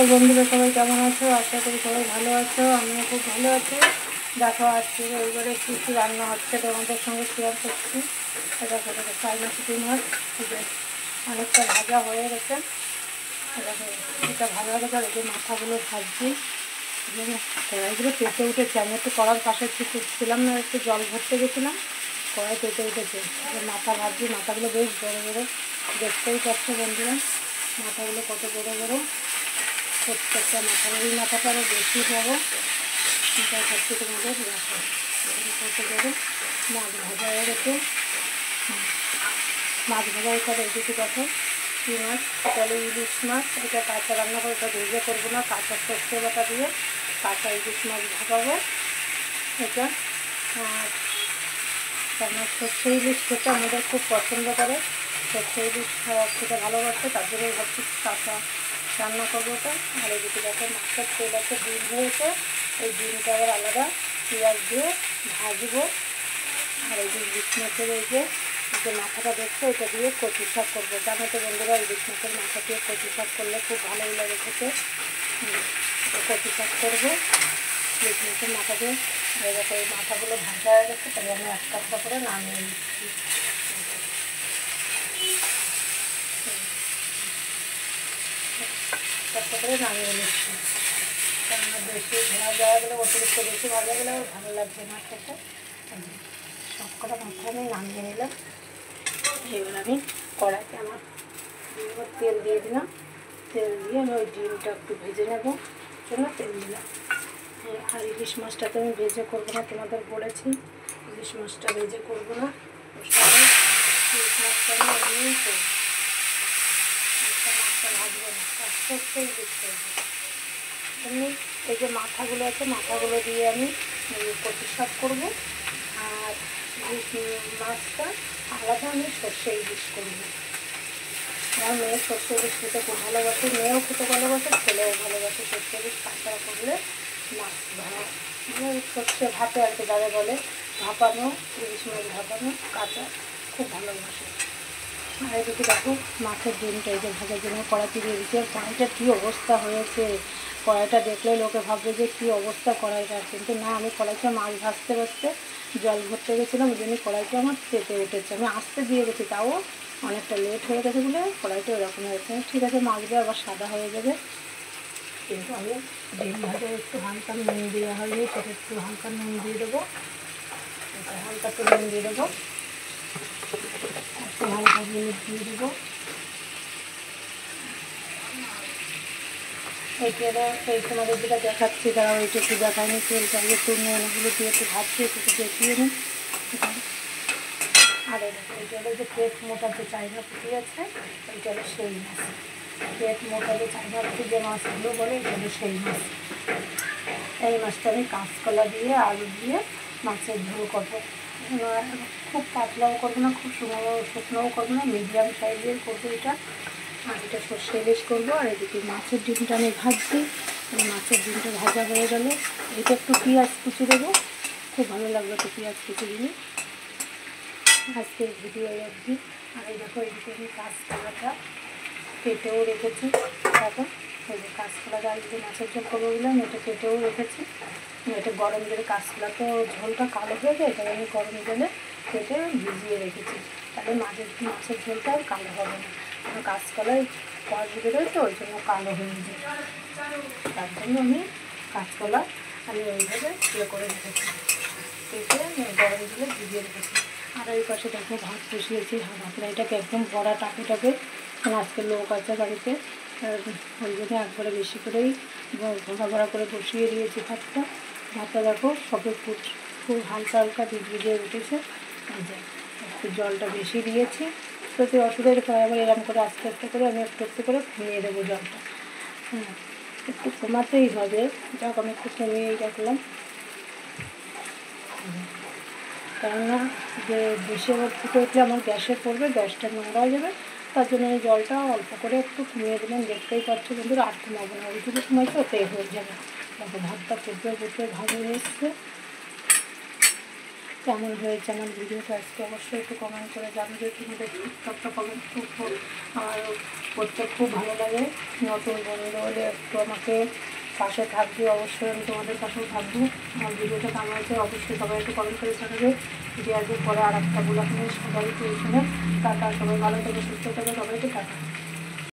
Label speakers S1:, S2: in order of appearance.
S1: High বন্ধুরা, সবাই কেমন আছো? আশা করি সবাই ভালো আছো। আমিও খুব ভালো আছি। দেখো আজকে এইবারে কী কী রান্না হচ্ছে তোমাদের সঙ্গে শেয়ার করছি। দেখো দেখো চাইনা চিকেন মাছ অনেকটা ভাজা হয়ে গেছে। দেখো এটা ভাজা হয়ে গেছে। আর এই যে মাথাগুলো ভাজছি, কড়াইগুলো পেটে উঠেছে। আমি একটু কড়ার পাশে ছিলাম না, একটু জল ভরতে গেছিলাম, কড়াই পেটে উঠেছে। মাথা ভাজছি, মাথাগুলো বেশ বড়ো বড়ো, দেখতেই পাচ্ছ বন্ধুরা মাথাগুলো কত বড়ো বড়ো। প্রত্যেকটা মাথা, এই মাথাটা আরও বেশি বড়ো। এটা হচ্ছে তোমাদের দেখো কত বড়ো। মাছ ভাজা হয়ে গেছে। মাছ ভাজা করে এদিকে দেখো কী মাছ, এটা হলো ইলিশ মাছ। এটা কাঁচা রান্না করে, এটা ভেজে করবো না, কাঁচা সর্ষে বাটা দিয়ে কাঁচা ইলিশ মাছ ভাজাবো এটা। আর আমার সর্ষে ইলিশ খেতে আমাদের খুব পছন্দ করে, সর্ষে ইলিশ খেতে ভালোবাসে, তার জন্য ভাবছি কাঁচা রান্না করবো ওটা। আর এদিকে দেখো মাছের তেল আছে, ডিম হয়েছে, এই ডিমটা আবার আলাদা পেঁয়াজ দিয়ে ভাজবো। আর এই যে ইলিশ মাছের এই যে মাথাটা দেখছো, এটা দিয়ে কচু শাক করবো। জানো তো বন্ধুরা, ইলিশ মাছের মাথা দিয়ে কচু শাক করলে খুব ভালোই লাগে খেতে। কচু শাক করবো ইলিশ মাছের মাথা দিয়ে। দেখো এই মাথাগুলো ভাজা হয়ে গেছে, তাহলে আমি একটা একটা করে নামিয়ে নিচ্ছি। একটা করে নামিয়ে নিচ্ছি, কেননা বেশি ভাজা হয়ে গেলে, অতিরিক্ত বেশি ভাজা গেলে ভালো লাগবে না খেতে। সব কটা মাথা আমি নামিয়ে নিলাম। এবার আমি কড়াইতে আমার তেল দিয়ে দিলাম। তেল দিয়ে আমি ওই ডিমটা একটু ভেজে নেবো, জন্য তেল দিলাম। আর ইলিশ মাছটা তো আমি ভেজে করবো না, তোমাদের বলেছি ইলিশ মাছটা ভেজে করবো না। ইলিশ মাছটা আমি এমনিই করবো, মাছটা ভাজবো না, আস্তে আস্তে ইলিশ করবো। এমনি এই যে মাথাগুলো আছে, মাথাগুলো দিয়ে আমি কচু শাক করবো। আর ইলিশ মাছটা আলাদা আমি সর্ষে ইলিশ করবো। আমার মেয়ে সর্ষে ইলিশ খেতে খুব ভালোবাসে, মেয়েও খেতে ভালোবাসে, ছেলেও ভালোবাসে সর্ষে ইলিশ। কাঁচা করলে মাছ সর্ষে ভাতে আর কি যারা বলে, ভাপানো ইলিশ মাছ, ভাপানো কাঁচা খুব ভালোবাসে। আর এদিকে দেখো মাছের ডিমটা এই যে ভাজার জন্য কড়াইতে দিয়ে দিচ্ছি। আর কড়াইটার কী অবস্থা হয়েছে, কড়াইটা দেখলে লোকে ভাববে যে কী অবস্থা কড়াইটার, কিন্তু না, আমি কড়াইটা মাছ ভাজতে ভাজতে জল ভরতে গেছিলাম, ওই জন্য কড়াইটা আমার পেটে উঠেছে। আমি আস্তে দিয়ে গেছি, তাও অনেকটা লেট হয়ে গেছে বলে কড়াইটা এরকম হয়েছে। ঠিক আছে, মাছটা আবার সাদা হয়ে যাবে। কিন্তু আমি ডিম ভাজা একটু হালকা নুন দেওয়া হয়নি, সেটা একটু হালকা নুন দিয়ে দেবো। হালকা একটু নুন দিয়ে দেবো, একটু হালকা হলুদ দিয়ে দেবো। এই তেলে এই তোমাদের যেটা দেখাচ্ছি, তারা ওইটা একটু দেখায়নি, তেলটা একটু নুনগুলো দিয়ে একটু ভাজছি, একটু দেখিয়ে নিই। আর এইটা হলো যে পেট মোটা যে চাইনা পুঁটি আছে, এইটা হলো সেই মাছ। পেট মোটা যে চাইনা পুঁটি যে মাছগুলো বলে, এটা হলো সেই মাছ। এই মাছটা আমি কাঁচকলা দিয়ে আলু দিয়ে মাছের ঝোল করবো। খুব পাতলাও করবো না, খুব শুকনোও করবো না, মিডিয়াম সাইজের করবো এটা। আর এটা সর্ষে ইলিশ করবো। আর এদিকে মাছের ডিমটা আমি ভাজছি। মাছের ডিমটা ভাজা হয়ে গেলে এটা একটু পেঁয়াজ কুচি দেবো, খুব ভালো লাগলো একটু পেঁয়াজ কুচি দিলে। আজকের ভিডিও রাখছি। আর এই দেখো এদিকে আমি কাঁচকলাটা কেটেও রেখেছি। এখন ওই যে কাঁচকলা ডাল দিয়ে মাছের ঝোল করবো বললাম, এটা কেটেও রেখেছি। এটা গরম জলে, কাঁচকলা তো ঝোলটা কালো হয়ে যায়, তাই আমি গরম জলে কেটে ভিজিয়ে রেখেছি, তাহলে মাছের ঝোলটা আর কালো হবে না। কারণ কাঁচকলায় কষ বেরোয় তো, ওই জন্য কালো হয়ে যায়। তার জন্য আমি কাঁচকলা ওইভাবে ইয়ে করে রেখেছি, কেটে গরম জলে ভিজিয়ে রেখেছি। আর ওই পাশে দেখো ভাত বসিয়েছি, ভাতটা এটাকে একদম ভরা টাপে টাপে, আজকে লোক আছে বাড়িতে, ওই জন্য একবারে বেশি করেই ভরা ভরা করে বসিয়ে দিয়েছি ভাতটা। ভাতটা দেখো সবে খুব হালকা হালকা ভিজিয়ে উঠেছে। এই যে একটু জলটা বেশি দিয়েছি, যদি অসুবিধা হয় আবার এরকম করে আস্তে আস্তে করে আমি একটু একটু করে কমিয়ে দেবো জলটা। একটু কমাতেই হবে, যাক আমি একটু কমিয়েই রাখলাম, কেননা যে বেশি আবার ফুটে উঠলে আমার গ্যাসে পড়বে, গ্যাসটা নোংরা হয়ে যাবে। তার জন্য এই জলটা অল্প করে একটু কমিয়ে দিলাম। দেখতেই পাচ্ছ কিন্তু আর কমাবো না, ওইটুকু সময় তো ওতেই হয়ে যাবে। দেখো ভাতটা ফুটবে ফুটবে ভালো হয়ে এসছে। কেমন হয়েছে আমার ভিডিওটা আজকে অবশ্যই একটু কমেন্ট করে জানাবে। তোমাদের ছোট্ট কমেন্ট খুব আমার করতে খুব ভালো লাগে। নতুন বন্ধু হলে একটু আমাকে পাশে থাকবে, অবশ্যই আমি তোমাদের পাশেও থাকবো। আমার ভিডিওটা কেমন হয়েছে অবশ্যই সবাই একটু কমেন্ট করে জানাবে। ভিডিও আসবে পরে আর একটা ব্লগ নিয়ে, সবাই পেয়েছিল টাটা। সবাই ভালো থেকে সুস্থ থেকে সবাইকে টাটা।